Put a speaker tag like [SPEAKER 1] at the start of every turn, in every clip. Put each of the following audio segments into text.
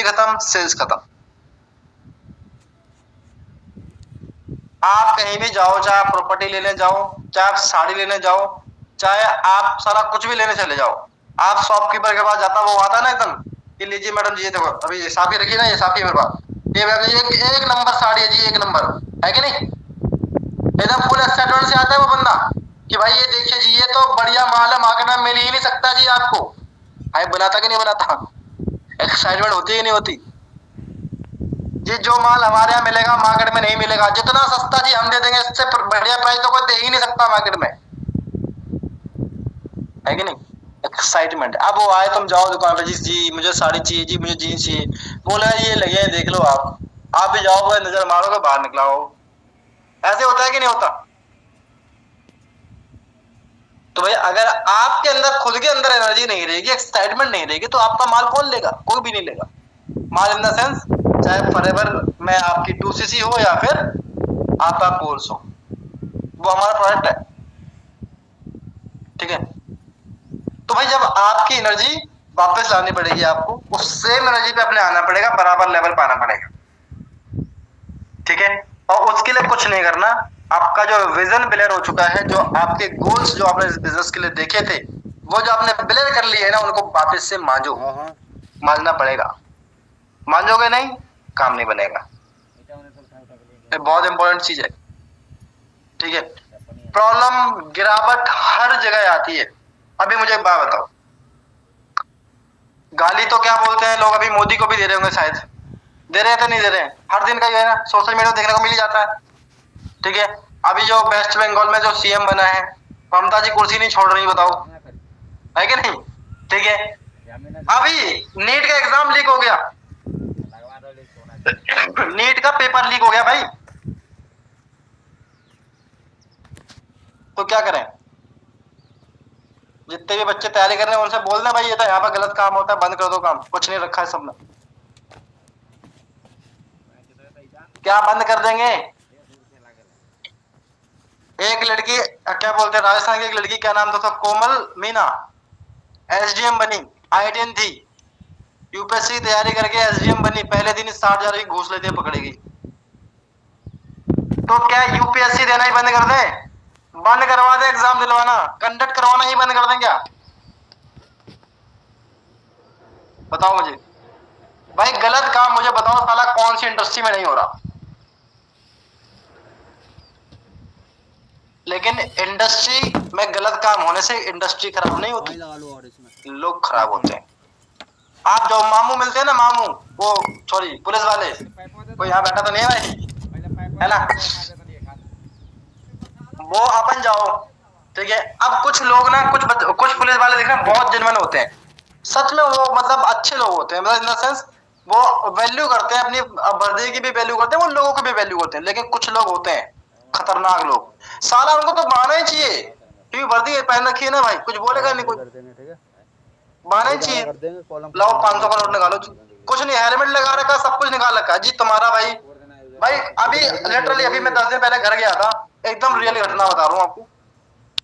[SPEAKER 1] खत्म, सेल्स खत्म। आप कहीं भी जाओ, चाहे आप प्रॉपर्टी लेने जाओ, चाहे आप साड़ी लेने जाओ, चाहे आप सारा कुछ भी लेने चले जाओ, आप शॉपकीपर के पास जाता, वो आता ना एकदम कि लीजिए मैडम जी, ये देखो अभी ये साफी रखी ना, ये साफी मेरे पास, ये एक नंबर साड़ी है जी, एक नंबर है कि नहीं, एकदम फुल एक्साइटमेंट से आता है वो बंदा कि भाई ये देखिए जी, ये तो बढ़िया माल है, मार्केट में मिल ही नहीं सकता जी आपको। भाई बनाता कि नहीं बनाता? एक्साइटमेंट होती है कि नहीं होती जी? जो माल हमारे यहाँ मिलेगा मार्केट में नहीं मिलेगा, जितना सस्ता जी हम दे देंगे, इससे बढ़िया प्राइस तो कोई दे ही नहीं सकता मार्केट में, है कि नहीं? एक्साइटमेंट। अब वो आए, तुम जाओ दुकान पे, जी मुझे साड़ी चाहिए जी, मुझे जीन्स चाहिए, बोला ये लगे हैं देख लो, आप भी जाओगे, नजर मारोगे, बाहर निकलाओ। ऐसे होता है कि नहीं होता? तो भाई अगर आपके अंदर खुद के अंदर एनर्जी नहीं रहेगी, एक्साइटमेंट नहीं रहेगी, तो आपका माल कौन लेगा? कोई भी नहीं लेगा। माल इन द सेंस, चाहे फॉरएवर में आपकी 2cc हो या फिर आपका कोर्स हो, वो हमारा प्रोडक्ट है, ठीक है? तो भाई जब आपकी एनर्जी वापस लानी पड़ेगी, आपको उस सेम एनर्जी पे अपने आना पड़ेगा, बराबर लेवल पे आना पड़ेगा, ठीक है? और उसके लिए कुछ नहीं करना, आपका जो विजन क्लियर हो चुका है, जो आपके गोल्स जो आपने इस बिजनेस के लिए देखे थे, वो जो आपने क्लियर कर लिए है ना, उनको वापस से मांझो, मांझना पड़ेगा। मांझोगे नहीं, काम नहीं बनेगा। ये बहुत इंपॉर्टेंट चीज है, ठीक है? प्रॉब्लम, गिरावट हर जगह आती है। अभी मुझे एक बात बताओ, गाली तो क्या बोलते हैं लोग, अभी मोदी को भी दे रहे होंगे शायद, दे रहे हैं तो नहीं दे रहे हैं? हर दिन का ये है ना, सोशल मीडिया देखने को मिल ही जाता है, ठीक है? अभी जो वेस्ट बंगाल में जो सीएम बना है, ममता जी कुर्सी नहीं छोड़ रही, बताओ, है कि नहीं? ठीक है, अभी नीट का एग्जाम लीक हो गया, नीट का पेपर लीक हो गया भाई, तो क्या करें? जितने भी बच्चे तैयारी कर रहे हैं उनसे बोल दें भाई, ये तो यहाँ पर गलत काम होता है, बंद कर दो काम, कुछ नहीं रखा है सबने। क्या बंद कर देंगे? एक लड़की, क्या बोलते हैं, राजस्थान की एक लड़की, क्या नाम था उसका, कोमल मीना, एसडीएम बनी, आईटीएन थी, यूपीएससी की तैयारी करके एसडीएम बनी, पहले दिन 60,000 की घूस लेते पकड़ी गई। तो क्या यूपीएससी देना ही बंद कर दे? बंद करवा दे, एग्जाम दिलवाना, कंडक्ट करवाना ही बंद कर दें क्या? बताओ मुझे भाई, गलत काम मुझे बताओ साला, कौन सी इंडस्ट्री में नहीं हो रहा? लेकिन इंडस्ट्री में गलत काम होने से इंडस्ट्री खराब नहीं होती, लोग खराब होते हैं। आप जो मामू मिलते हैं ना, मामू, वो सॉरी पुलिस वाले, कोई यहाँ बैठा तो नहीं है भाई, है ना? वो अपन जाओ, ठीक है? अब कुछ लोग ना, कुछ पुलिस वाले देखना बहुत जेन्युइन होते हैं, सच में वो मतलब अच्छे लोग होते हैं, मतलब इन द सेंस वो वैल्यू करते हैं अपनी वर्दी की भी वैल्यू करते हैं, वो लोगों की भी वैल्यू करते हैं। लेकिन कुछ लोग होते हैं खतरनाक लोग, साला उनको तो मारना ही चाहिए, क्योंकि वर्दी पहन रखी है ना भाई, कुछ बोलेगा नहीं, कुछ मारना ही चाहिए। लाओ 500 का नोट निकालो, कुछ नहीं, हेलमेट लगा रखा, सब कुछ निकाल रखा जी तुम्हारा भाई। भाई अभी लिटरली अभी मैं 10 दिन पहले घर गया था, एकदम रियल घटना बता रहा हूँ आपको।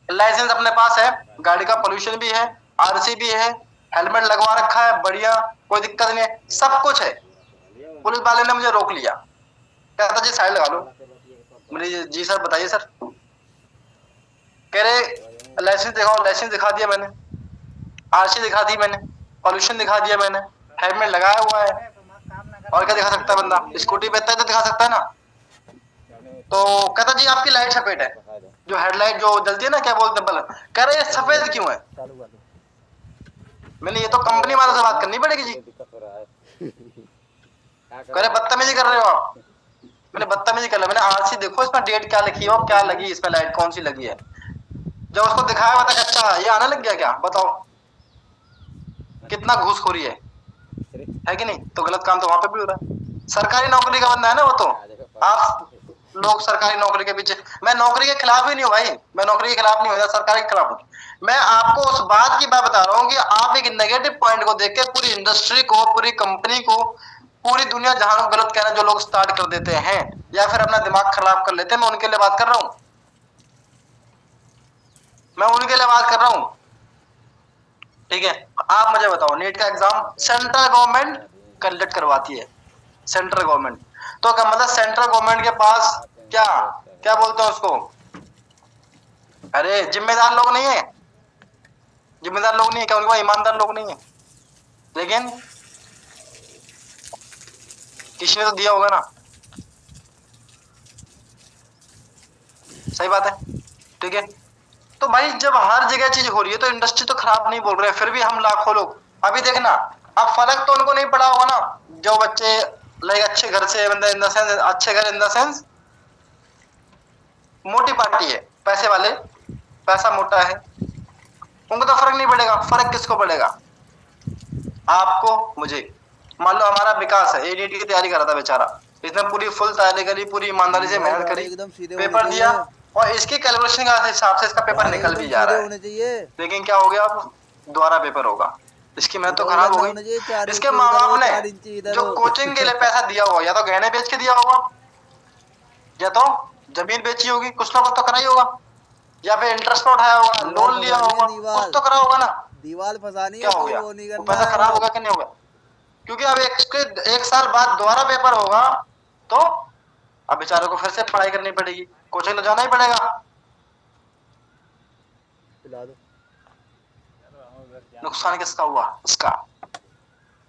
[SPEAKER 1] लाइसेंस अपने पास है, गाड़ी का पोल्यूशन भी है, आरसी भी है, हेलमेट लगवा रखा है, बढ़िया, कोई दिक्कत नहीं है, सब कुछ है। पुलिस वाले ने मुझे रोक लिया, कहता जी साइड लगा लो। मैंने जी सर बताइए सर। कह रहे लाइसेंस दिखाओ, लाइसेंस दिखा दिया मैंने, आरसी दिखा दी मैंने, पॉल्यूशन दिखा दिया मैंने, हेलमेट लगाया हुआ है, और क्या दिखा सकता है बंदा? स्कूटी पे तो दिखा सकता है ना। तो कहता जी आपकी लाइट सफेद है, जो हेडलाइट जो जलती है ना, क्या बोलते हैं बल्ब, कह रहे ये सफेद क्यों है? मैंने ये तो कंपनी वालों से बात करनी पड़ेगी जी। कह रहे बदतमीजी कर रहे हो आप। मैंने बदतमीजी कर लिया, मैंने आरसी देखो इसमें डेट क्या लिखी है और क्या लगी इसमें, लाइट कौन सी लगी है। जब उसको दिखाया बता, अच्छा ये आने लग गया क्या, बताओ कितना घूसखोरी है कि नहीं? तो गलत काम तो वहां पे भी हो रहा है। सरकारी नौकरी का बंदा है ना वो, तो आप लोग सरकारी नौकरी के पीछे, मैं नौकरी के खिलाफ ही नहीं हूँ भाई, मैं नौकरी के खिलाफ नहीं हूँ, सरकारी के खिलाफ हूँ। मैं आपको उस बात की बात बता रहा हूँ कि आप एक नेगेटिव पॉइंट को देख के पूरी इंडस्ट्री को, पूरी कंपनी को, पूरी दुनिया जहां को गलत कहना जो लोग स्टार्ट कर देते हैं या फिर अपना दिमाग खराब कर लेते हैं, मैं उनके लिए बात कर रहा हूँ, मैं उनके लिए बात कर रहा हूँ, ठीक है? आप मुझे बताओ, नीट का एग्जाम सेंट्रल गवर्नमेंट कंडक्ट करवाती है सेंट्रल गवर्नमेंट। तो क्या मतलब सेंट्रल गवर्नमेंट के पास क्या क्या बोलते हैं उसको, अरे जिम्मेदार लोग नहीं है, जिम्मेदार लोग नहीं है क्या, उनके पास ईमानदार लोग नहीं है, लेकिन किसी ने तो दिया होगा ना, सही बात है, ठीक है। तो भाई जब हर जगह चीज हो रही है तो इंडस्ट्री तो खराब नहीं बोल रहे, फिर भी हम लाखों लोग, अभी देखना, अब फर्क तो उनको नहीं पड़ा होगा ना जो बच्चे लाइक अच्छे घर से, मतलब इन द सेंस अच्छे घर इन द सेंस मोटी पार्टी है, पैसे वाले, पैसा मोटा है, उनको तो फर्क नहीं पड़ेगा। फर्क किसको पड़ेगा, आपको मुझे। मान लो हमारा विकास है, एडीटी की तैयारी कर रहा था बेचारा, इसने पूरी फुल तैयारी करी, पूरी ईमानदारी से मेहनत करी,
[SPEAKER 2] एकदम सीधे होने
[SPEAKER 1] पेपर दिया
[SPEAKER 2] चाहिए,
[SPEAKER 1] और इसकी कैलकुलेशन के हिसाब से इसका पेपर निकल भी
[SPEAKER 2] एकदम
[SPEAKER 1] जा
[SPEAKER 2] सीधे
[SPEAKER 1] रहा है,
[SPEAKER 2] होने चाहिए,
[SPEAKER 1] लेकिन क्या हो गया, अब दोबारा पेपर होगा, इसकी मेहनत तो
[SPEAKER 2] उल्टा
[SPEAKER 1] खराब
[SPEAKER 2] उल्टा
[SPEAKER 1] हो
[SPEAKER 2] ना
[SPEAKER 1] गई।
[SPEAKER 2] होना चाहिए, 4
[SPEAKER 1] इसके
[SPEAKER 2] इंची
[SPEAKER 1] माँ
[SPEAKER 2] उधर हो
[SPEAKER 1] बाप ने
[SPEAKER 2] 4 इंची इधर
[SPEAKER 1] जो
[SPEAKER 2] हो।
[SPEAKER 1] कोचिंग के लिए पैसा दिया होगा, या तो गहने बेच के दिया होगा, या तो जमीन बेची होगी, कुछ ना कुछ तो करा ही होगा, या फिर इंटरेस्ट पे उठाया होगा,
[SPEAKER 2] दीवार
[SPEAKER 1] लोन लिया
[SPEAKER 2] फंसानी है,
[SPEAKER 1] होगा, कुछ
[SPEAKER 2] दीवार
[SPEAKER 1] तो करा होगा ना।
[SPEAKER 2] दीवार फंसानी
[SPEAKER 1] क्या
[SPEAKER 2] है,
[SPEAKER 1] हो
[SPEAKER 2] कोई
[SPEAKER 1] गया,
[SPEAKER 2] वो नहीं
[SPEAKER 1] वो
[SPEAKER 2] करना
[SPEAKER 1] पैसा
[SPEAKER 2] है
[SPEAKER 1] खराब
[SPEAKER 2] अब।
[SPEAKER 1] होगा कि नहीं होगा, क्योंकि अब एक साल बाद दोबारा पेपर होगा, तो अब बेचारे को फिर से पढ़ाई करनी पड़ेगी, कोचिंग तो जाना ही पड़ेगा।
[SPEAKER 2] पिला दो।
[SPEAKER 1] नुकसान किसका हुआ, उसका।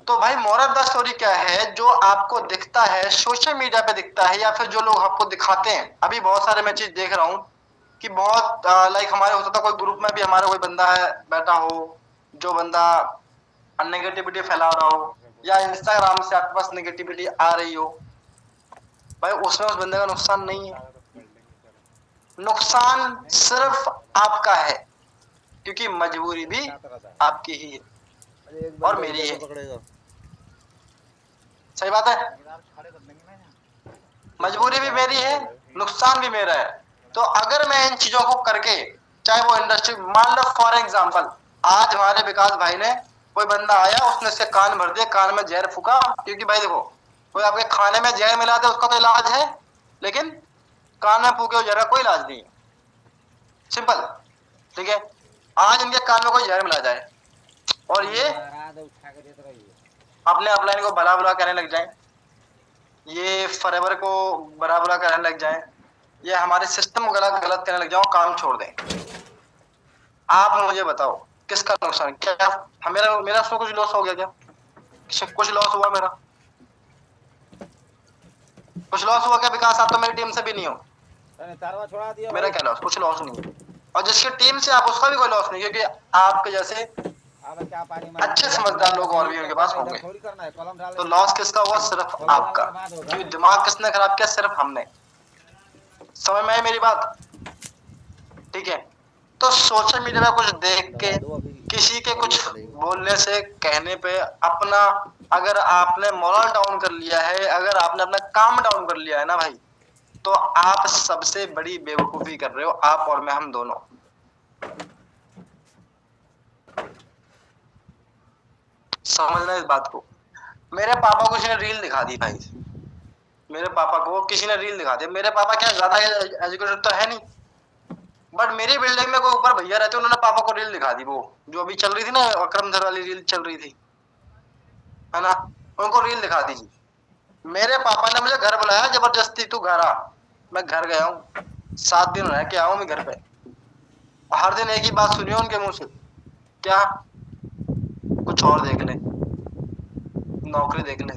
[SPEAKER 1] तो भाई मोरल द स्टोरी क्या है, जो आपको दिखता है सोशल मीडिया पे दिखता है, या फिर जो लोग आपको दिखाते हैं, अभी बहुत सारे मैं चीज देख रहा हूँ कि बहुत लाइक हमारे होता था कोई ग्रुप में भी हमारा कोई बंदा है बैठा हो, जो बंदा नेगेटिविटी फैला रहा हो, या इंस्टाग्राम से आपके पास नेगेटिविटी आ रही हो, भाई उसमें उस बंदे का नुकसान नहीं है, नुकसान सिर्फ आपका है, क्योंकि मजबूरी भी आपकी ही है
[SPEAKER 2] अरे एक
[SPEAKER 1] और
[SPEAKER 2] बंदा
[SPEAKER 1] मेरी
[SPEAKER 2] इधर
[SPEAKER 1] है,
[SPEAKER 2] से पकड़ेगा।
[SPEAKER 1] सही बात है, मजबूरी भी मेरी है, नुकसान भी मेरा है। तो अगर मैं इन चीजों को करके, चाहे वो इंडस्ट्री, मान लो फॉर एग्जांपल आज हमारे विकास भाई ने, कोई बंदा आया उसने उसके कान भर दिए, कान में जहर फूका, क्योंकि भाई देखो कोई आपके खाने में जहर मिला दे उसका तो इलाज है, लेकिन कान में फूके हुए जहर का कोई इलाज नहीं है, सिंपल, ठीक है। आज इनके कान में कोई जहर मिला जाए और ये अपने अपलाइन को भला बुरा कहने लग जाए, ये फॉरएवर को भला बुरा कहने लग जाए, ये हमारे सिस्टम को गलत गलत कहने लग जाओ, काम छोड़ दें, आप मुझे बताओ किसका नुकसान, क्या मेरा मेरा उसमें कुछ लॉस हो गया क्या, कुछ लॉस हुआ मेरा, कुछ लॉस हुआ क्या विकास, आप तो मेरी टीम से भी नहीं हो,
[SPEAKER 2] छोड़ा दिया
[SPEAKER 1] मेरा क्या लॉस, कुछ लॉस नहीं, और जिसकी टीम से आप उसका भी कोई लॉस नहीं, क्योंकि आपके जैसे अच्छे समझदार लोग और भी उनके पास होंगे। तो लॉस किसका हुआ, सिर्फ आपका, क्योंकि दिमाग किसने खराब किया, सिर्फ हमने, समझ में आई मेरी बात, ठीक है। तो सोशल मीडिया में कुछ देख के,
[SPEAKER 2] लगा दो अभी,
[SPEAKER 1] किसी के कुछ
[SPEAKER 2] चलेगा।
[SPEAKER 1] बोलने से, कहने पे अपना, अगर आपने मोरल डाउन कर लिया है, अगर आपने अपना काम डाउन कर लिया है ना भाई, तो आप सबसे बड़ी बेवकूफी कर रहे हो, आप और मैं, हम दोनों। समझना इस बात को। मेरे पापा को किसी ने रील दिखा दी भाई, मेरे पापा को किसी ने रील दिखा दी, मेरे पापा क्या ज्यादा एजुकेटेड तो है नहीं, बट मेरी बिल्डिंग में कोई ऊपर भैया रहते, उन्होंने पापा को रील दिखा दी, वो जो अभी चल रही थी ना अकरम सर वाली रील चल रही थी, है ना, उनको रील दिखा दी। मेरे पापा ने मुझे घर बुलाया जबरदस्ती, तू घर आ, मैं घर गया हूँ, 7 दिन रह के आया हूँ मैं घर पे, हर दिन एक ही बात सुनी उनके मुंह से, क्या, कुछ और देख ले, नौकरी देख ले,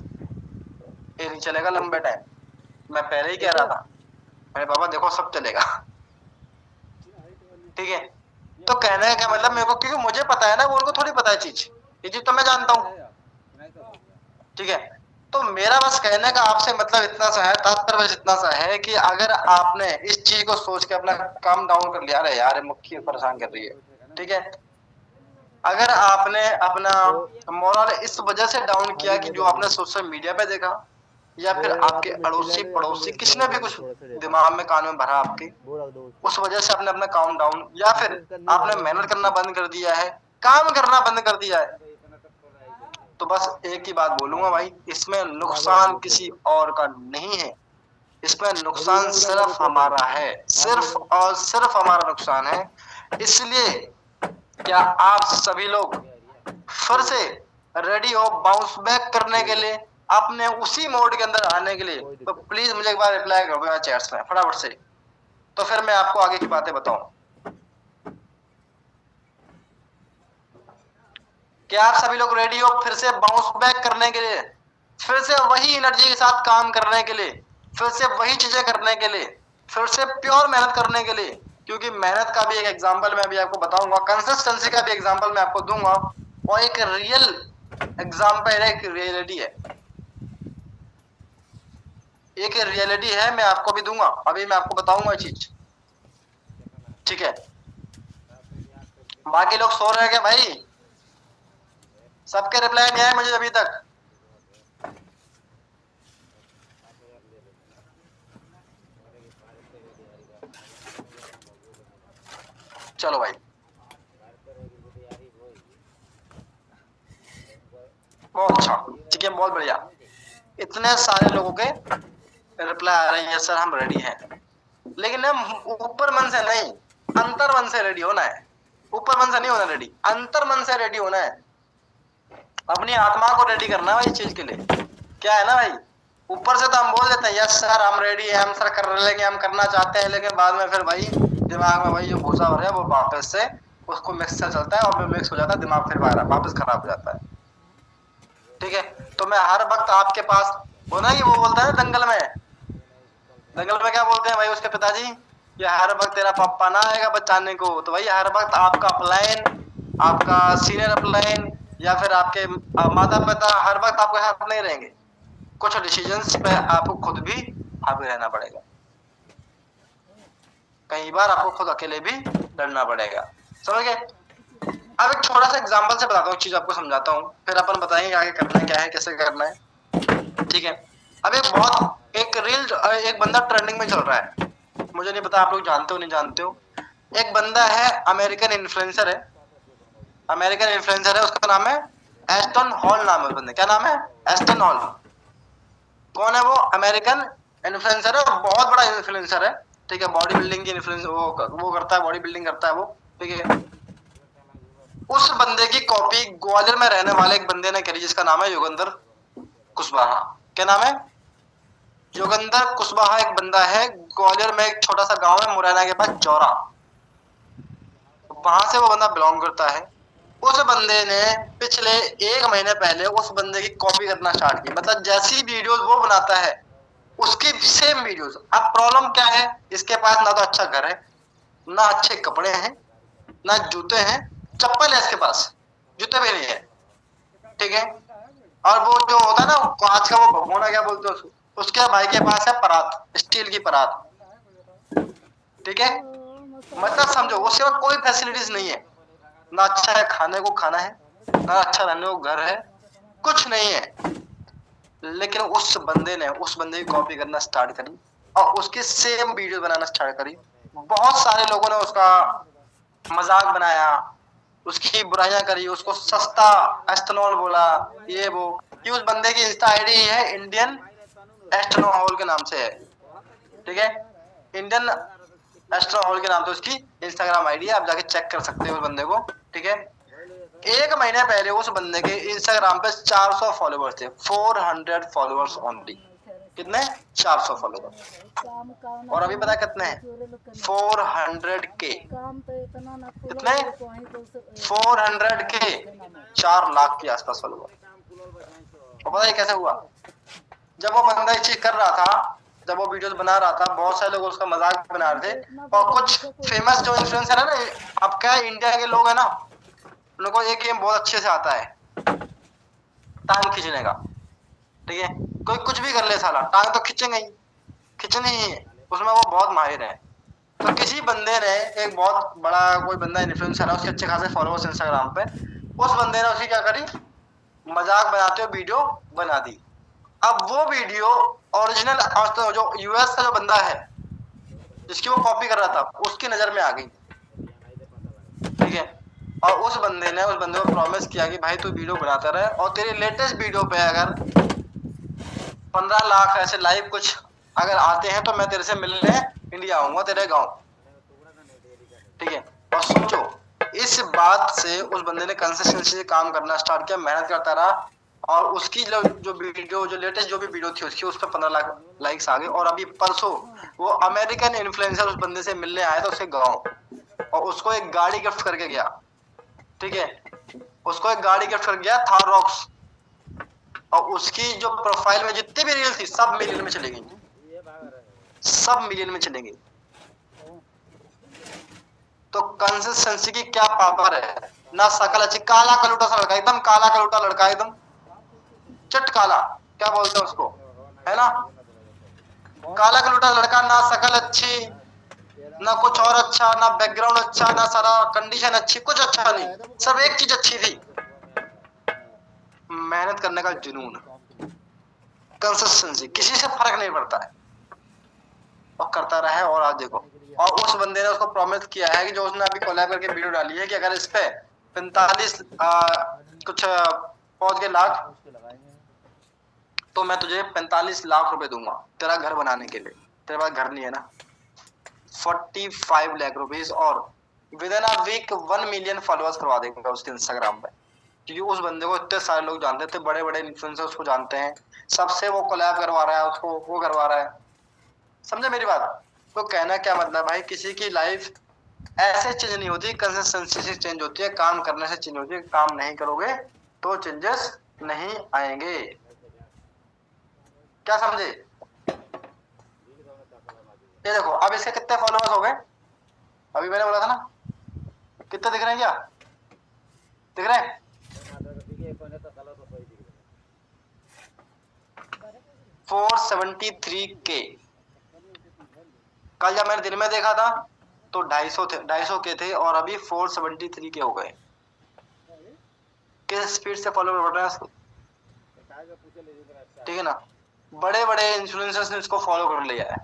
[SPEAKER 1] ये नहीं चलेगा लंबे टाइम, मैं पहले ही कह रहा था, मेरे पापा देखो सब चलेगा, ठीक है। तो कहने का क्या मतलब, मेरे को, क्योंकि मुझे पता है ना, वो उनको थोड़ी पता है चीज, ये चीज तो मैं जानता हूँ, ठीक है। तो मेरा बस कहने का आपसे मतलब इतना सा है, तात्पर्य बस इतना सा है कि अगर आपने इस चीज को सोच के अपना काम डाउन कर लिया, अरे यार मुख्य परेशान कर रही है, ठीक है, अगर आपने अपना मोरल इस वजह से डाउन किया कि जो आपने सोशल मीडिया पे देखा, या फिर आपके अड़ोसी पड़ोसी किसी ने भी कुछ दिमाग में कान में भरा आपके, उस वजह से आपने अपना काम डाउन, या फिर आपने मेहनत करना बंद कर दिया है, काम करना बंद कर दिया है, तो बस एक ही बात बोलूंगा भाई, इसमें नुकसान किसी और का नहीं है, इसमें नुकसान सिर्फ हमारा है, सिर्फ और सिर्फ हमारा नुकसान है। इसलिए क्या आप सभी लोग फिर से रेडी हो बाउंस बैक करने के लिए, अपने उसी मोड के अंदर आने के लिए, तो प्लीज मुझे एक बार रिप्लाई कर दो चैट्स में फटाफट से, तो फिर मैं आपको आगे की बातें बताऊं। क्या आप सभी लोग रेडी हो फिर से बाउंस बैक करने के लिए, फिर से वही एनर्जी के साथ काम करने के लिए, फिर से वही चीजें करने के लिए, फिर से प्योर मेहनत करने के लिए? क्योंकि मेहनत का भी एक एग्जांपल मैं अभी आपको बताऊंगा, कंसिस्टेंसी का भी एग्जांपल मैं आपको दूंगा, और एक रियल एग्जांपल है, एक रियलिटी है, एक रियलिटी है, मैं आपको भी दूंगा, अभी मैं आपको बताऊंगा चीज, ठीक है? बाकी लोग सो रहे हैं क्या भाई? सबके रिप्लाई नहीं आए मुझे अभी तक। चलो भाई, बहुत अच्छा, ठीक है, बहुत बढ़िया। इतने सारे लोगों के रिप्लाई आ रहे हैं, सर हम रेडी हैं, लेकिन हम ऊपर मन से नहीं, अंतर मन से रेडी होना है। ऊपर मन से नहीं होना रेडी, अंतर मन से रेडी होना है, अपनी आत्मा को रेडी करना है भाई इस चीज के लिए। क्या है ना भाई, ऊपर से तो हम बोल देते हैं यस सर हम रेडी है, हम सर कर लेंगे, हम करना चाहते हैं, लेकिन बाद में फिर भाई दिमाग में भाई जो भूसा भर है वो वापस से उसको मिक्स से चलता है, और मिक्स हो जाता है दिमाग, फिर वापस खराब हो जाता है, ठीक है? तो मैं हर वक्त आपके पास होना ही, वो बोलता है दंगल में, दंगल में क्या बोलते हैं भाई उसके पिताजी, ये हर वक्त तेरा पापा ना आएगा बचाने को, तो भाई हर वक्त आपका अपलाइन, आपका सीनियर अपलाइन, या फिर आपके माता पिता हर वक्त आपके साथ नहीं रहेंगे, कुछ डिसीजंस पे आपको खुद भी हावी रहना पड़ेगा, कई बार आपको खुद अकेले भी लड़ना पड़ेगा, समझ गए? अब एक छोटा सा एग्जांपल से बताता हूँ, चीज आपको समझाता हूँ, फिर अपन बताएंगे आगे करना क्या है, कैसे करना है, ठीक है? अब एक रील, एक बंदा ट्रेंडिंग में चल रहा है, मुझे नहीं पता आप लोग जानते हो नहीं जानते हो, एक बंदा है अमेरिकन इन्फ्लुएंसर है, अमेरिकन इन्फ्लुएंसर है, उसका नाम है एस्टन हॉल, नाम है उस बंदे, क्या नाम है? Aston hall. कौन है वो? अमेरिकन इन्फ्लुएंसर है, बहुत बड़ा इन्फ्लुएंसर है, ठीक है? बॉडी बिल्डिंग की इन्फ्लुएंस वो करता है, बॉडी बिल्डिंग करता है वो, ठीक है? उस बंदे की कॉपी ग्वालियर में रहने वाले एक बंदे ने करी, जिसका नाम है योगेंद्र कुशवाहा। क्या नाम है? योगेंद्र कुशवाहा एक बंदा है, ग्वालियर में एक छोटा सा गांव है मुरैना के पास चौरा, वहां से वो बंदा बिलोंग करता है। उस बंदे ने पिछले 1 महीने पहले उस बंदे की कॉपी करना स्टार्ट की, मतलब जैसी वीडियोस वो बनाता है उसकी सेम वीडियोस। अब प्रॉब्लम क्या है, इसके पास ना तो अच्छा घर है, ना अच्छे कपड़े हैं, ना जूते हैं, चप्पल है इसके पास, जूते भी नहीं है, ठीक है? और वो जो होता है ना कांच का वो भगोना, क्या बोलते हैं उसको, उसके भाई के पास है परात, स्टील की परात, ठीक है? मतलब समझो उसके पास कोई फैसिलिटीज नहीं है, ना अच्छा है खाने को खाना है, ना अच्छा रहने को घर है, कुछ नहीं है, लेकिन उस बंदे ने उस बंदे की कॉपी करना स्टार्ट करी और उसकी सेम वीडियो बनाना स्टार्ट करी। बहुत सारे लोगों ने उसका मजाक बनाया, उसकी बुराइयां करी, उसको सस्ता एस्टेनॉल बोला, ये वो। कि उस बंदे की इंस्टा आईडी है इंडियन एस्ट्रोनॉल के नाम से है, ठीक है? इंडियन एस्ट्रोनॉल के नाम से उसकी इंस्टाग्राम आईडी है, आप जाके चेक कर सकते हो उस बंदे को, ठीक है? 1 महीने पहले उस बंदे के इंस्टाग्राम पे 400 फॉलोवर्स थे, 400 फॉलोवर्स ओनली। कितने? 400 फॉलोवर्स। और अभी पता है कितने हैं? 400 के। कितने? 400 के, 4 लाख के आसपास फॉलोवर। और पता है कैसे हुआ? जब वो बंदा ये चीज कर रहा था, जब वो वीडियोस बना रहा था, बहुत सारे लोग उसका मजाक बना रहे थे, और कुछ फेमस जो इन्फ्लुएंसर है ना, अब क्या इंडिया के लोग है ना, उनको एक गेम बहुत अच्छे से आता है, टांग खींचने का, ठीक है? कोई कुछ भी कर ले साला, टांग तो खींचेंगे ही, खींचनी ही है, उसमें वो बहुत माहिर है। तो किसी बंदे ने, एक बहुत बड़ा कोई बंदा इन्फ्लुएंसर है, उसके अच्छे खासे फॉलोअर्स इंस्टाग्राम पे, उस बंदे ने उसकी क्या करी, मजाक बनाते हुए वीडियो बना दी। अब वो वीडियो ओरिजिनल जो यूएस का जो बंदा है जिसकी वो कॉपी कर रहा था, उसकी नजर में आ गई, ठीक है? और उस बंदे को प्रॉमिस किया कि भाई तू वीडियो बनाता रहे, और तेरी लेटेस्ट वीडियो पे अगर 15 लाख ऐसे लाइव कुछ अगर आते हैं तो मैं तेरे से मिलने इंडिया आऊंगा, तेरे गांव, ठीक है? और सोचो इस बात से उस बंदे ने कंसिस्टेंसी से काम करना स्टार्ट किया, मेहनत करता रहा और उसकी जो वीडियो जो लेटेस्ट जो भी वीडियो थी उसकी, उस पर 15 लाख लाइक्स आ गए। और अभी परसों वो अमेरिकन इन्फ्लुएंसर उस बंदे से मिलने आया था उसके गाँव, और उसको एक गाड़ी गिफ्ट करके गया। ठीक है, उसको एक गाड़ी गिफ्ट करके गया, थार रॉक्स, और उसकी जो प्रोफाइल में जितनी भी रील थी सब मिलियन में चली गई, सब मिलियन में चली गई। तो कंसिस्टेंसी की क्या पावर है। ना शकल अच्छी, काला कलूटा सा लड़का, एकदम काला कलूटा लड़का, एकदम चट काला, क्या बोलते हैं उसको, है ना, काला कलूटा लड़का, ना शकल अच्छी, ना कुछ और अच्छा, ना बैकग्राउंड अच्छा, ना सारा कंडीशन अच्छी, कुछ अच्छा नहीं, सब एक चीज अच्छी थी, मेहनत करने का जुनून, कंसिस्टेंसी, किसी से फर्क नहीं पड़ता है, और करता रहा है। और आज देखो, और उस बंदे ने उसको प्रॉमिस किया है कि जो उसने अभी कोलैब करके वीडियो डाली है कि अगर इस पे 45 कुछ पहुंच गए लाख, तो मैं तुझे 45 लाख रुपए दूंगा तेरा घर बनाने के लिए। तेरे पास घर नहीं है ना, 45 लाख रुपीज, और within a week 1 million followers करवा देगा उसके इंस्टाग्राम पे, क्योंकि उस बंदे को इतने सारे लोग जानते थे, बड़े बड़े इन्फ्लुएंसर्स उसको जानते हैं, सबसे वो कोलैब करवा रहा है, उसको वो करवा रहा है। समझे मेरी बात। तो कहना क्या मतलब भाई, किसी की लाइफ ऐसे चेंज नहीं होती, कंसिस्टेंसी से चेंज होती है, काम करने से चेंज होती है। काम नहीं करोगे तो चेंजेस नहीं आएंगे। क्या समझे। ये देखो अब इसके कितने फॉलोअर्स हो गए, अभी मैंने बोला था ना, कितने दिख रहे हैं, क्या दिख रहे हैं, 473K। कल जब मैंने दिन में देखा था तो 250 थे, 250 के थे, और अभी 473 के हो गए। किस स्पीड से फॉलोअर बढ़ रहे हैं इसको, ठीक है ना। बड़े बड़े इन्फ्लुएंसर्स ने इसको फॉलो कर लिया है,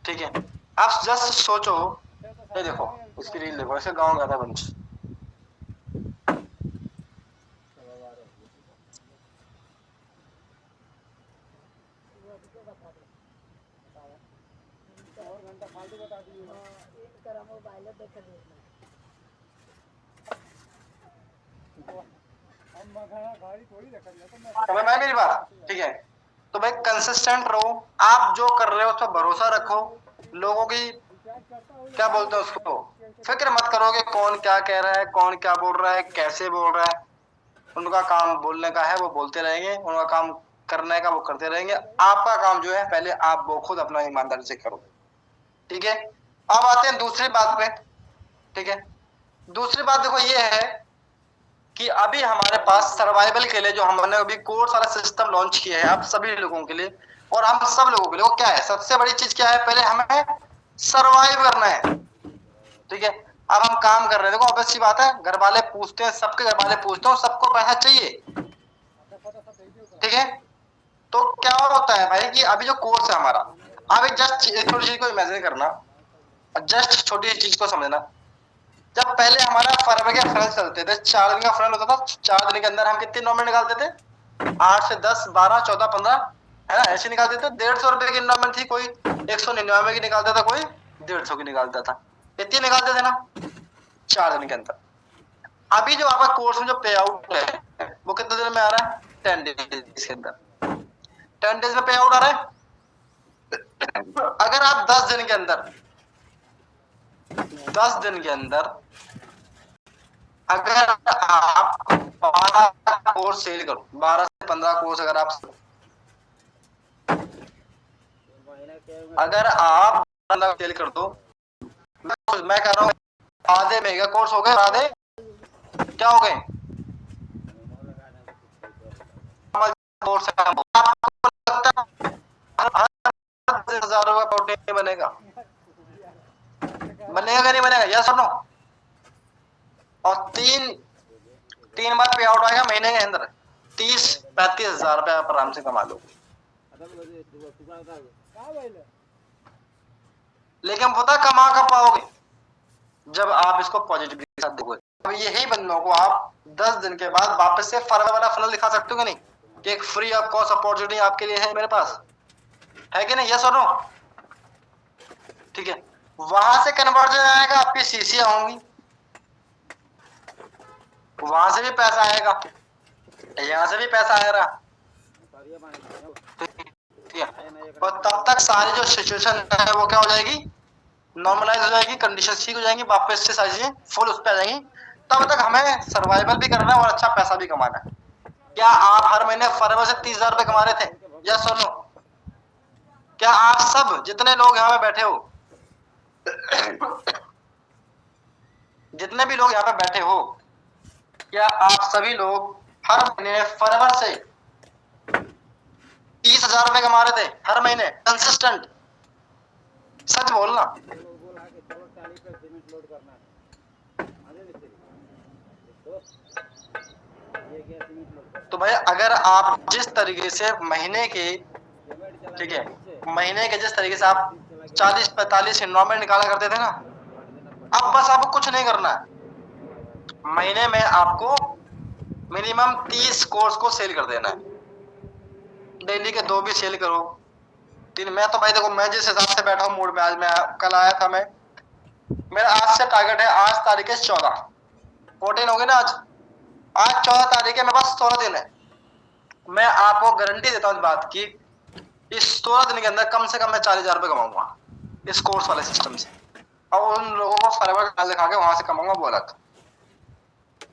[SPEAKER 1] ठीक है। आप जस्ट सोचो, ये देखो इसकी रील देखो, ऐसे गाँव गया था बंच, समझ में आई मेरी बात, ठीक है। तो भाई कंसिस्टेंट रहो, आप जो कर रहे हो उस पर भरोसा रखो, लोगों की क्या बोलते हैं उसको फिक्र मत करो कि कौन क्या कह रहा है, कौन क्या बोल रहा है, कैसे बोल रहा है। उनका काम बोलने का है, वो बोलते रहेंगे, उनका काम करने का वो करते रहेंगे। आपका काम जो है पहले आप वो खुद अपना ईमानदारी से करो, ठीक है। अब आते हैं दूसरी बात पे, ठीक है। दूसरी बात देखो ये है कि अभी हमारे पास सर्वाइवल के लिए जो हमने अभी कोर्स वाला सिस्टम लॉन्च किया है आप सभी लोगों के लिए, और हम सब लोगों के लिए, वो क्या है, सबसे बड़ी चीज क्या है, पहले हमें सर्वाइव करना है, ठीक है। अब हम काम कर रहे हैं, देखो ऑब्वियस सी बात है, घर वाले पूछते हैं, सबके घर वाले पूछते हैं, सबको पैसा चाहिए, ठीक है। तो क्या होता है भाई कि अभी जो कोर्स है हमारा, अभी जस्ट छोटी चीज को इमेजिन करना, जस्ट छोटी चीज को समझना। जब पहले हमारा फरवरी के फरल चलते थे, 4 दिन का फरल होता था, 4 दिन के अंदर हम कितने इन्वेस्टमेंट निकालते थे, 8 से 10 12 14 15, है ना, ऐसे निकालते थे। 150 रुपए की इन्वेस्टमेंट थी, कोई 199 की निकालता था, कोई 150 की निकालता था, कितनी निकालते थे ना 4 दिन के अंदर। अभी जो आपका कोर्स में जो पे आउट है वो कितने दिन में आ रहा है, 10 डेज के अंदर, 10 डेज में पे आउट आ रहा है। अगर आप 10 दिन के अंदर, 10 दिन के अंदर अगर आप 12 कोर्स सेल करो, 12 से 15 कोर्स अगर आप सेल कर दो, मैं कह रहा हूँ आधे मेगा कोर्स हो गए, आधे क्या हो गए, कोर्स आपको लगता है 1000 रुपए प्रोटीन बनेगा, बनेगा कि नहीं बनेगा, यस और नो। और तीन बार पे आउट आएगा महीने के अंदर, 30-35 हजार रुपए आप आराम से कमा लो। लेकिन पता कमा कर पाओगे जब आप इसको पॉजिटिव के साथ दोगे। अब यही बंदों को आप 10 दिन के बाद वापस से फरवरी वाला फनल दिखा सकते हो कि नहीं, कि एक फ्री ऑफ कॉस्ट अपॉर्चुनिटी आपके लिए है मेरे पास, है कि नहीं, यस और नो, ठीक है। वहां से कन्वर्जन आएगा, आपकी सीसी होंगी, वहां से भी पैसा आएगा, यहाँ से भी पैसा आ रहा।
[SPEAKER 2] सारिया पानी पीना।
[SPEAKER 1] ठीक है, और तब तक सारी जो सिचुएशन है वो क्या हो जाएगी, नॉर्मलाइज हो जाएगी, कंडीशन ठीक हो जाएंगी, वापस से सारी चीजें फुल उस पे आ जाएंगी। तब तक हमें सर्वाइवल भी करना है और अच्छा पैसा भी कमाना है। क्या आप हर महीने फरवरी से 30,000 रुपए कमा रहे थे? यस और नो? क्या आप सब जितने लोग यहाँ पे बैठे हो, जितने भी लोग यहाँ पे बैठे हो, क्या आप सभी लोग हर महीने फरवरी से 30,000 रुपए कमा रहे थे हर महीने कंसिस्टेंट? सच बोलना।
[SPEAKER 2] चलो बोल आके चलो टाली पे सीमेंट लोड करना है। आगे मिस्त्री तो ये क्या सीमेंट लोड कर।
[SPEAKER 1] तो भाई अगर आप जिस तरीके से महीने के,
[SPEAKER 2] सीमेंट चला
[SPEAKER 1] ठीक
[SPEAKER 2] गया
[SPEAKER 1] है,
[SPEAKER 2] पीछे।
[SPEAKER 1] महीने के जिस तरीके से आप 40-45 इन्वायरमेंट निकाला करते थे ना, अब बस आपको कुछ नहीं करना है। महीने में आपको मिनिमम 30 कोर्स को सेल कर देना है। डेली के 2 भी सेल करो, 3। मैं तो भाई देखो, मैं जिस हिसाब से बैठा हूँ मूड में, आज मैं कल आया था, मैं मेरा आज से टारगेट है, आज तारीख है 14, 14 हो गई ना आज 14 तारीख है, मेरे पास 16 दिन है। मैं आपको गारंटी देता हूँ इस बात की, इस 16 दिन के अंदर कम से कम मैं 40,000 रुपए कमाऊंगा इस कोर्स वाले सिस्टम से। और उन लोगों को फॉरवर्ड दिखा के वहां से कमाऊंगा वो अलग।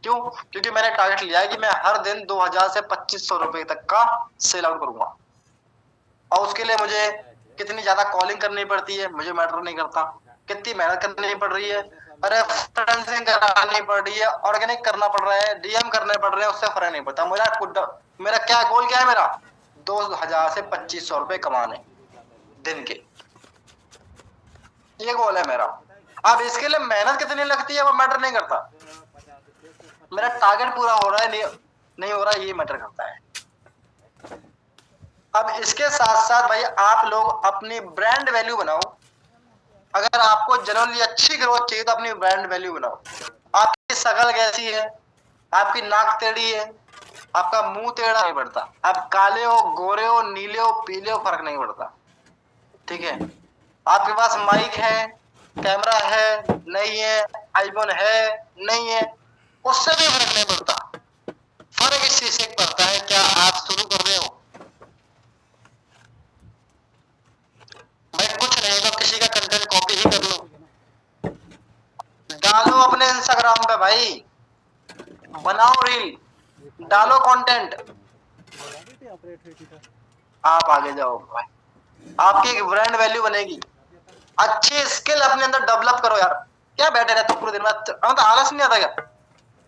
[SPEAKER 1] क्यों? क्योंकि मैंने टारगेट लिया है कि मैं हर दिन 2,000 से 2,500 रुपए तक का सेल आउट करूंगा। और उसके लिए मुझे कितनी ज्यादा कॉलिंग करनी पड़ती है मुझे मैटर नहीं करता, कितनी मेहनत करनी पड़ रही है, अरे फ्रेंसिंग करानी पड़ रही है, ऑर्गेनिक करना पड़ रहा है, डीएम करने पड़ रहे हैं, उससे फर्क नहीं पड़ता। मेरा क्या गोल क्या है, मेरा 2,000 से 2,500 रुपए कमाने दिन के, ये गोल है मेरा। अब इसके लिए मेहनत कितनी लगती है वो मैटर नहीं करता, मेरा टारगेट पूरा हो रहा है नहीं हो रहा, ये मैटर करता है। अब इसके साथ साथ भाई आप लोग अपनी ब्रांड वैल्यू बनाओ। अगर आपको जनरली अच्छी ग्रोथ चाहिए तो अपनी ब्रांड वैल्यू बनाओ। आपकी शकल कैसी है, आपकी नाक टेढ़ी है, आपका मुंह टेढ़ा नहीं पड़ता, आप काले हो, गोरे हो, नीले हो, पीले हो, फर्क नहीं पड़ता। ठीक है, आपके पास माइक है, कैमरा है नहीं है, आईफोन है नहीं है, उससे भी फर्क नहीं पड़ता। फर्क इस चीज से पड़ता है क्या आप शुरू कर रहे हो। भाई कुछ नहीं तो किसी का कंटेंट कॉपी ही कर लो, डालो अपने इंस्टाग्राम पे, भाई बनाओ रील, डालो कंटेंट, आप आगे जाओ भाई, आपकी एक ब्रांड वैल्यू बनेगी। अच्छी स्किल अपने अंदर डेवलप करो यार। क्या बैठे रहते हो पूरे दिन में, मतलब आलस नहीं आता क्या?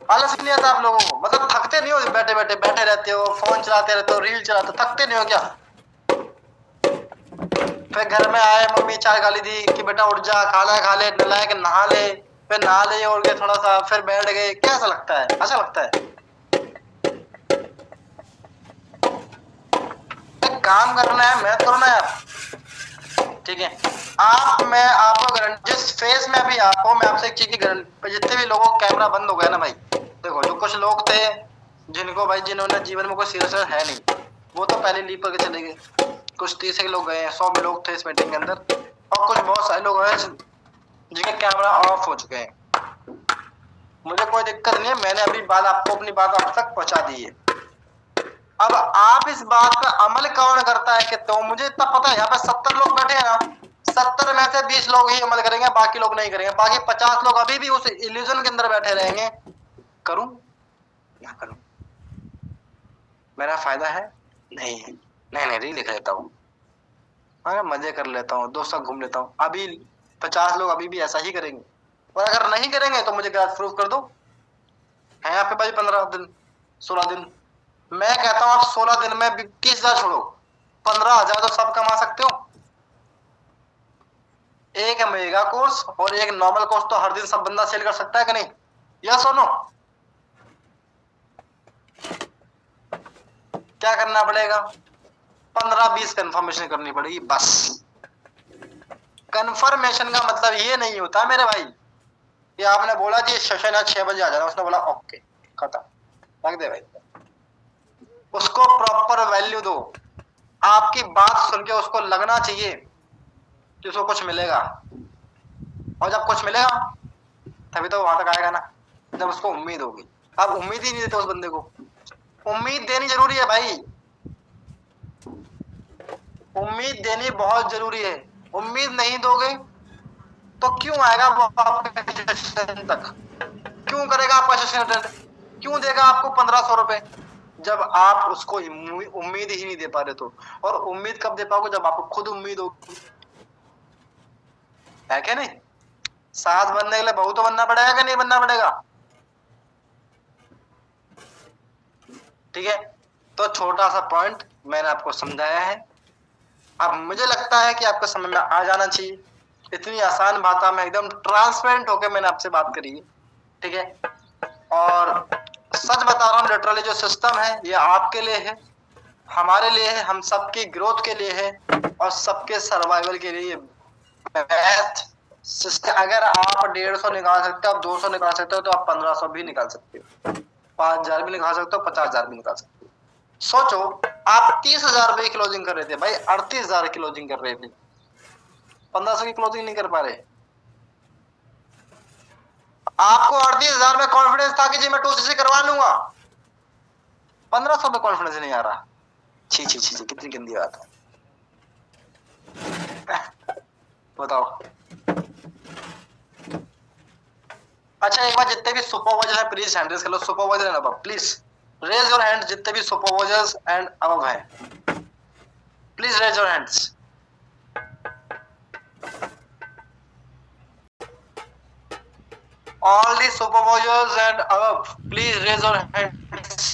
[SPEAKER 1] आलस नहीं आता आप लोगों को? मतलब थकते नहीं हो बैठे बैठे, बैठे रहते हो, फोन चलाते रहते हो, रील चलाते हो, थकते नहीं हो क्या? फिर घर में आए, मम्मी चाय गाली दी कि बेटा उठ जा, खाना खा ले, नलायक नहा ले, फिर नहा ले उठ के थोड़ा सा, फिर बैठ गए, कैसा लगता है? अच्छा लगता है? काम करना है, मेहनत करो ना यार। ठीक है, मैं आपको गारंटी, जिस फेस में अभी आप हो, मैं आपसे एक चीज की गारंटी, जितने भी लोगों का कैमरा बंद हो गया ना भाई, देखो जो कुछ लोग थे जिनको भाई, जिन्होंने जीवन में कोई सीरियस है नहीं, वो तो पहले लीव करके चले गए। कुछ 30 लोग गए हैं, 100 लोग थे इस मीटिंग के अंदर, और कुछ बहुत सारे लोग हैं जिनके कैमरा ऑफ हो चुके हैं। मुझे कोई दिक्कत नहीं है, मैंने अभी बात आपको, अपनी बात आप तक पहुंचा दी है। अब आप इस बात पर अमल कौन करता है कि तो मुझे इतना पता है, यहाँ पे 70 लोग बैठे हैं ना, 70 में से 20 लोग ही अमल करेंगे, बाकी लोग नहीं करेंगे, बाकी 50 लोग अभी भी उस इल्यूजन के अंदर बैठे रहेंगे। करूं ना करूं, मेरा फायदा है नहीं है, नहीं रील लिख लेता हूँ, हाँ मजे कर लेता हूँ, दोस्तों घूम लेता हूँ। अभी 50 लोग अभी भी ऐसा ही करेंगे, और अगर नहीं करेंगे तो मुझे गलत प्रूफ कर दो। है आपके पास 15 दिन, 16 दिन, मैं कहता हूँ आप 16 दिन में 21,000 छोड़ो, 15,000 तो सब कमा सकते हो। एक मेगा कोर्स और एक नॉर्मल कोर्स तो हर दिन सब बंदा सेल कर सकता है कि नहीं? यस और नो? क्या करना पड़ेगा? 15-20 कंफर्मेशन करनी पड़ेगी बस। कंफर्मेशन का मतलब ये नहीं होता मेरे भाई कि आपने बोला जी सेशन है 6 बजे आ जाना, उसने बोला ओके खत्म, रख दे भाई। उसको प्रॉपर वैल्यू दो, आपकी बात सुन के उसको लगना चाहिए कि उसको कुछ मिलेगा। और जब कुछ मिलेगा तभी तो वहां तक आएगा ना, जब उसको उम्मीद होगी। आप उम्मीद ही नहीं देते उस बंदे को। उम्मीद देनी जरूरी है भाई, उम्मीद देनी बहुत जरूरी है। उम्मीद नहीं दोगे तो क्यों आएगा वो आपके स्टेशन तक, क्यों करेगा आपका स्टेशन अटेंड, क्यों देगा आपको 1500 रुपए, जब आप उसको उम्मीद ही नहीं दे पा रहे तो। और उम्मीद कब दे पाओगे, जब आपको खुद उम्मीद होगी, है क्या नहीं। सास बनने के लिए बहू तो बनना पड़ेगा कि नहीं बनना पड़ेगा। ठीक है, तो छोटा सा पॉइंट मैंने आपको समझाया है। अब मुझे लगता है कि आपको समझ में आ जाना चाहिए। इतनी आसान बात में एकदम ट्रांसपेरेंट होकर मैंने आपसे बात करी है। ठीक है, और सच बता रहा हूँ, लिटरली जो सिस्टम है ये आपके लिए है, हमारे लिए है, हम सबकी ग्रोथ के लिए है और सबके सर्वाइवल के लिए बेस्ट सिस्टम। अगर आप 150 निकाल सकते हो, आप 200 निकाल सकते हो, तो आप 1500 भी निकाल सकते हो, 5000 भी निकाल सकते हो, 50,000 भी निकाल सकते हो। सोचो, आप 30,000 रुपए की क्लोजिंग कर रहे थे भाई, 38,000 की क्लोजिंग कर रहे थे, 1500 की क्लोजिंग नहीं कर पा रहे। आपको 38,000 में कॉन्फिडेंस था कि जी मैं 2 से करवा लूंगा, 1500 में कॉन्फिडेंस नहीं आ रहा। छी छी छी, कितनी गंदी बात है। बताओ। अच्छा एक बार जितने भी सुपरवाइजर है प्लीज हैंड रेज कर लो, supervisor and above please raise your hand, जितने भी सुपरवाइजर्स एंड अबव है please raise your hands. All the supervisors and above, please raise your hands.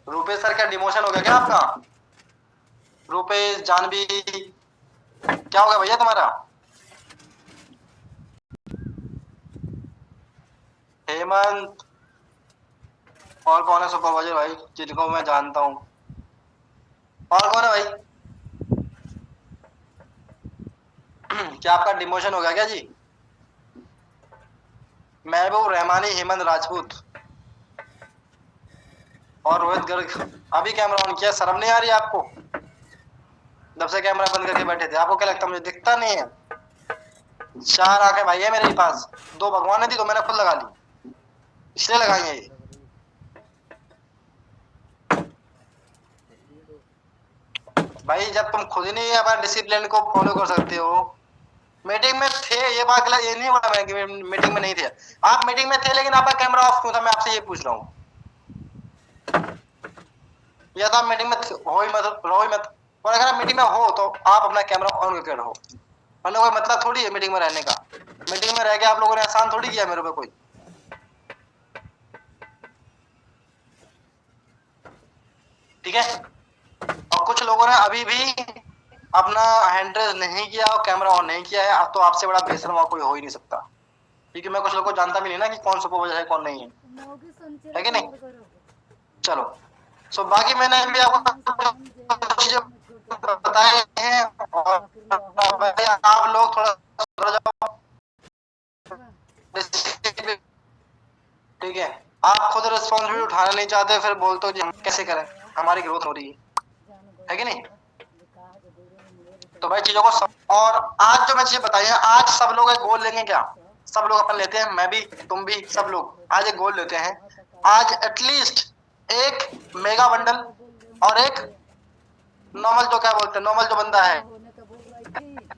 [SPEAKER 1] Rupesh sir क्या डिमोशन हो गया क्या आपका? रुपेश, जानवी, क्या हो गया भैया तुम्हारा? हेमंत, और कौन है सुपरवाइजर भाई जिनको मैं जानता हूँ? और कौन है भाई? क्या आपका डिमोशन हो गया क्या जी? महबूब रहमानी, हेमंत राजपूत और रोहित गर्ग। अभी कैमरा ऑन किया, शर्म नहीं आ रही आपको? जब से कैमरा बंद करके बैठे थे, आपको क्या लगता मुझे दिखता नहीं है? 4 आंखें भाई है मेरे पास, 2 भगवान ने दी, तो मैंने खुद लगा ली, इसलिए लगाई है ये। भाई जब तुम खुद ही नहीं अपना डिसिप्लिन को फॉलो कर सकते हो। मीटिंग में थे, ये बात गलत, ये नहीं बोला मैं कि मीटिंग में नहीं थे। आप मीटिंग में थे लेकिन आपका कैमरा ऑफ क्यों था, मैं आपसे ये पूछ रहा हूँ। या तो आप मीटिंग में हो ही मत, रहो ही मत, और अगर आप मीटिंग में हो तो आप अपना कैमरा ऑन करके रहो, वरना कोई मतलब थोड़ी है मीटिंग में रहने का। मीटिंग में रह के आप लोगों ने एहसान थोड़ी किया मेरे पे कोई। ठीक है, और कुछ लोगों ने अभी भी अपना हैंड रेज नहीं किया और कैमरा ऑन नहीं किया है, तो आपसे बड़ा बेशर्म और कोई हो ही नहीं सकता, क्योंकि मैं कुछ लोगों को जानता भी नहीं ना कि कौन सुपरवाइजर है कौन नहीं है कि नहीं। चलो, सो बाकी मैंने अभी आपको चीजें बताए हैं, और भाई आप लोग थोड़ा सुधर जाओ। ठीक है, आप खुद रिस्पॉन्सिबिलिटी उठाना नहीं चाहते, फिर बोलते हो जी हम कैसे करें, हमारी ग्रोथ हो रही है कि नहीं। तो भाई चीजों को और आज जो मैं चीजें बताई है, आज सब लोग एक गोल लेंगे क्या? सब लोग अपन लेते हैं, मैं भी, तुम भी, सब लोग आज एक गोल लेते हैं। आज एटलीस्ट एक मेगा बंडल और एक नॉर्मल, जो क्या बोलते हैं, नॉर्मल जो बंदा है,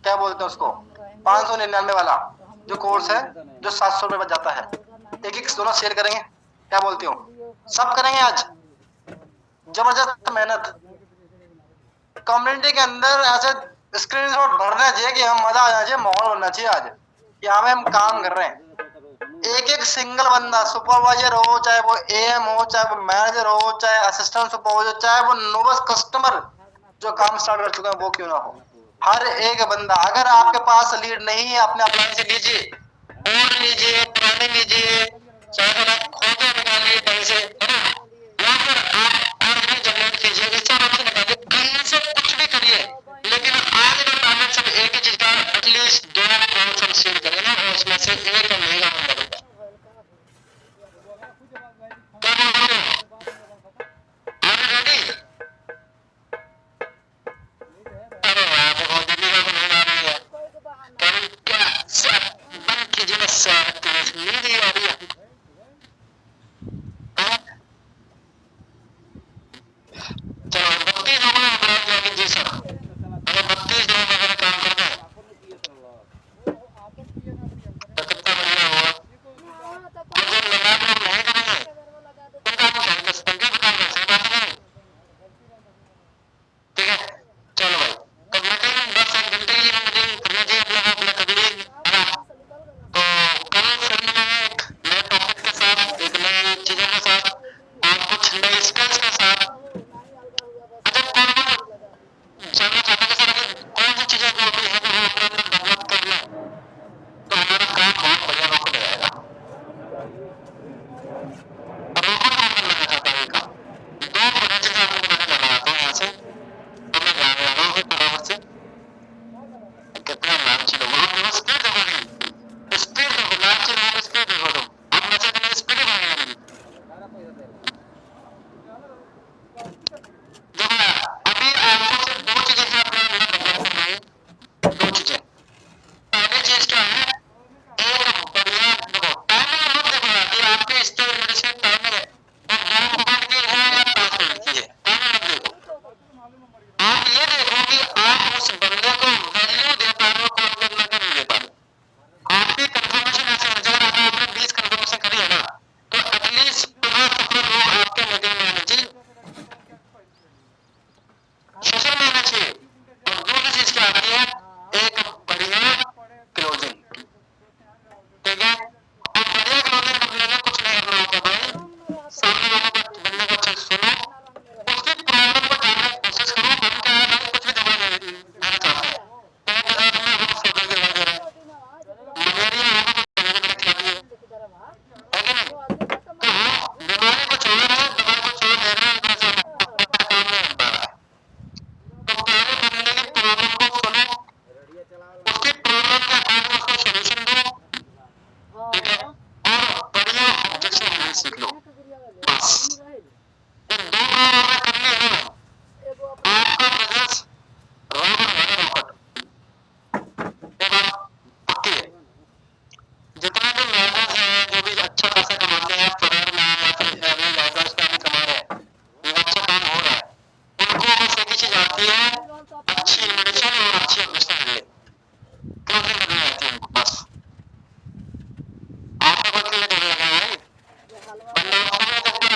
[SPEAKER 1] क्या बोलते हैं उसको, 599 वाला जो कोर्स है, जो 700 रुपए बच जाता है, एक एक दोनों शेयर करेंगे, क्या बोलते हो? सब करेंगे आज, जबरदस्त मेहनत कम्युनिटी के अंदर, ऐसे स्क्रीनशॉट भरना चाहिए कि हम मजा आ जाना चाहिए, माहौल बनना चाहिए आज कि हमें हम काम कर रहे हैं। एक एक सिंगल बंदा, सुपरवाइजर हो, चाहे वो एएम हो, चाहे वो मैनेजर हो, चाहे असिस्टेंट सुपरवाइजर, चाहे वो नोबस कस्टमर जो काम स्टार्ट कर चुके हैं वो क्यों ना हो, हर एक बंदा, अगर आपके पास लीड नहीं है अपने अपने से लीजिए, और लीजिए, पुराने लीजिए, चाहे फिर आप खुद निकालिए कहीं से, है ना, या फिर आप और भी जनरेट कीजिए, इससे आप निकालिए, कहीं से कुछ भी करिए, लेकिन आज का टारगेट सब एक ही चीज का, एटलीस्ट 2 करोड़ शेयर करें ना, और उसमें से एक महीना बंदा बंदा। क्या बोल रहे हो? से नींद ही आ रही है। चलो 32 लोगों ने अपराध किया कि जी सर, अगर 32 लोग अगर काम करते हैं तो कितना बढ़िया हुआ। और जो लगातार लोग नहीं करेंगे उनका हम कहेंगे सस्पेंड काम कर सकते हैं। ठीक है, चलो भाई, तो मीटिंग बस 1 घंटे के लिए मीटिंग करनी चाहिए आप लोग अपने कभी, है ना। तो कल फिर मिलेंगे एक नए टॉपिक के साथ, एक नई चीजों के साथ और कुछ नए स्किल्स के साथ। अच्छा, कौन जानना चाहता है सर, कौन सी चीजें जो अभी है जो हम अपने अंदर डेवलप कर लें तो हमारा काम बहुत बढ़िया रोक हो जाएगा। अब रोकड़ कौन करना चाहता है काम? 2 बड़ी चीजें आपको बताने जाना आता है यहाँ से, तो मैं जाने वाला हूँ फटाफट से। कितना लालची लोग, हम लोग स्पीड देखो, स्पीड देखो, लालची लोग स्पीड देखो, तुम हम नशे के लिए स्पीड भागेंगे। देखो यार, अभी आपको सिर्फ 2 चीजें से अपने अंदर डेवलप करना है, 2 चीजें। पहली चीज क्या है, एक बढ़िया देखो टाइमिंग मत देखो यार कि आपके स्टोर मेडिसिन टाइमिंग है वो 2 मिनट की है या 5 मिनट की है, टाइमिंग मत देखो। आप ये देखो कि आप उस बंदे को वैल्यू दे पा रहे हो, कॉन्फिडेंस लेकर नहीं दे पा रहे। आपकी कंफर्मेशन ऐसे होनी चाहिए, अगर आपने 20 कंफर्मेशन करी है ना तो एटलीस्ट 15-17 लोग आपके मीटिंग में आने चाहिए, सेशन में आना चाहिए। और दूसरी चीज क्या आती है, एक बढ़िया क्लोजिंग। ठीक है, और बढ़िया क्लोजिंग करने में कुछ नहीं करना होता भाई, सामने वाले बंदे को अच्छे से सुनो, उसकी प्रॉब्लम को जानने की कोशिश करो। हम क्या है भाई, कुछ भी दवा देना चाहते हैं, पेट दर्द में हम सोडा की दवा दे रहे हैं, मलेरिया होगा तो मलेरिया खिला दिए, है कि नहीं। तो बीमारी को छोड़ रहे हैं, दवा को छोड़ दे रहे हैं, पैसे काम नहीं बन पा रहा है। तो पहले बंदे की प्रॉब्लम को सुनो, उसकी प्रॉब्लम के बाद उसको सॉल्यूशन दो। ठीक है, और बढ़िया ऑब्जेक्शन हैंडल सीख लो। बस ये 2 काम आपने कर लिए ना, आपका बिजनेस रॉकेट बने, रॉकेट। ये बात पक्की है। जितने भी मैनेजर्स हैं जो भी अच्छा पैसा कमाते हैं फॉरेन में या फिर अभी लॉकडाउन में भी कमा रहे हैं, ये अच्छा काम हो रहा है, उनको बस एक ही चीज आती है, अच्छी मेडिसिन और अच्छी ऑब्जेक्शन हैंडलिंग, क्लोजिंग करनी आती है उनको बस। आपका कोई क्लियर नहीं लगा भाई, बंदा आपको नहीं देखता,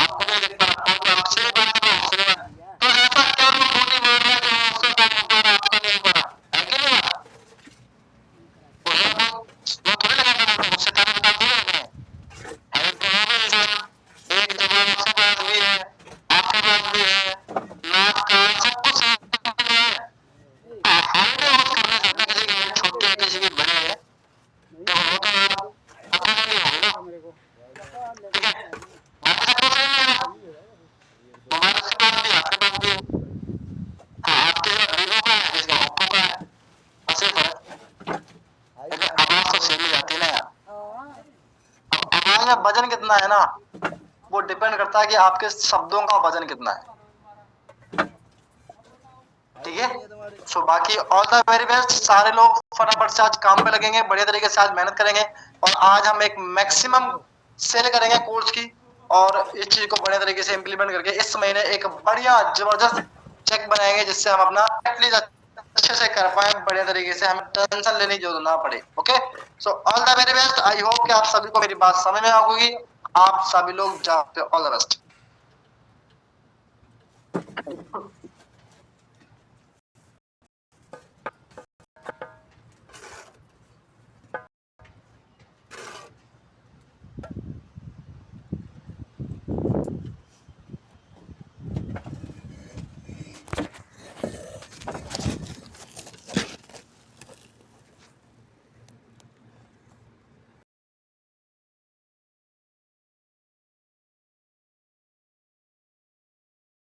[SPEAKER 1] आपको नहीं देखता, आपको आपसे ही बात कर रहा है, आपसे ही बात। तो ऐसा क्या वो बूटी मार रहा है जो उसका काम हो पा रहा है, आपका नहीं हो पा रहा है कि नहीं बात। वो थोड़ी लगा था मुझसे तारीफ बात थोड़ी लग रहा है, अरे तो वो भी इंसान, एक जवाब आपके पास भी है, आपके पास भी है, नाक कान सब कुछ है, हम भी मत करना चाहते किसी की हेल्प छोटी है किसी की बड़ी है, तो वो तो आप अकेले नहीं होंगे ना। ठीक है, बाकी सब कुछ नहीं है, मोबाइल उसके पास भी आपके पास भी है, हाँ आपके पास वीवो का है, इसका ओप्पो का है, बस ये फर्क। लेकिन आवाज तो सेम ही जाती है ना यार। अब आवाज में वजन कितना है ना, वो डिपेंड करता है कि आपके शब्दों का वजन कितना है। ठीक है, सो बाकी ऑल द वेरी बेस्ट। सारे लोग फटाफट से आज काम पे लगेंगे, बढ़िया तरीके से आज मेहनत करेंगे और आज हम एक मैक्सिमम सेल करेंगे कोर्स की और इस चीज को बढ़िया तरीके से इम्प्लीमेंट करके इस महीने एक बढ़िया जबरदस्त चेक बनाएंगे जिससे हम अपना एटलीस्ट अच्छे से कर पाए, बढ़िया तरीके से, हमें टेंशन लेने की जरूरत ना पड़े। Okay, so all the very best. I hope कि आप सभी को मेरी बात समझ में आ होगी। आप सभी लोग जाते, ऑल द बेस्ट।